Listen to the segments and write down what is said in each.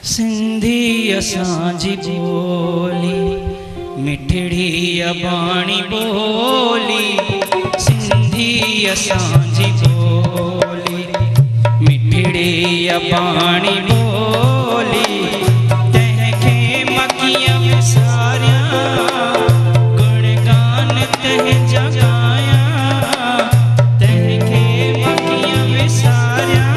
सिंधी असांजी बोली मिठड़ी अबाणी बोली, सिंधी असांजी बोली मिठड़ी अबाणी बोली, तंहिंखे मकीअ में सारियां गुणगान तंहिंजा गायां, तंहिंखे मकीअ में सारियां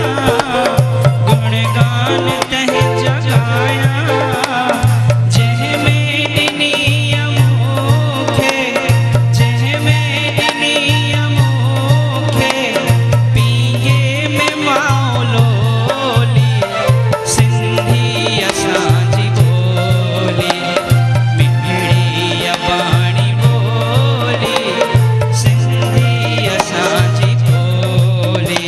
गुणगान तंहिंजा गायां, जंहिंमें ॾिनी मूंखे, जंहिंमें ॾिनी मूंखे पीए में मौलोली, सिंधी असांजी बोली मिठड़ी अबाणी बोली, सिंधी असांजी बोली।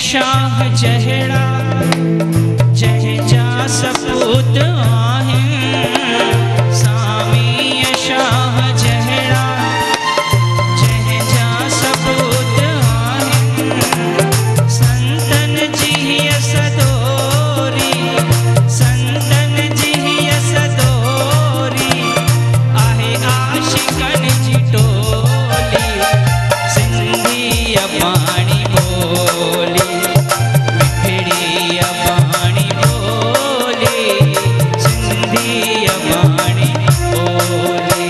शाह जहिड़ा जंहिंजा सपूत आहिनि, सामीअ शाह जहिड़ा जंहिंजा सपूत आहिनि, संतन जी हीअ सदोरी, संतन जी हीअ सदोरी आहे आशिक़नि जी टोली, सिंधी अबाणी बोली मिठड़ी अबाणी बोली, सिंधी अबाणी बोली।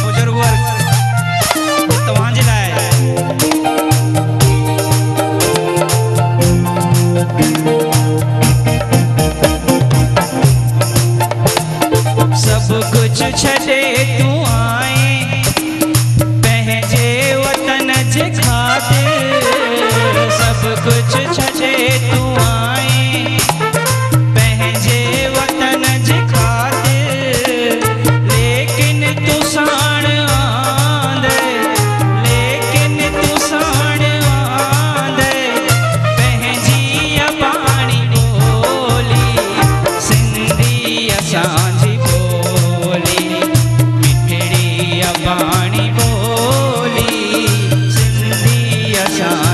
बुजुर्ग वर्ग तव्हांजे लाइ सब कुछ छॾे तूं आए पंहिंजे वतन जे ख़ातिर, सब कुछ छॾे तूं आए पंहिंजे वतन जे ख़ातिर, लेकिन तूं साण आंदे, लेकिन तूं साण आंदे पंहिंजी अबाणी बोली, सिंधी असांजी बोली मिठड़ी अबाणी बोली, सिंधी असांजी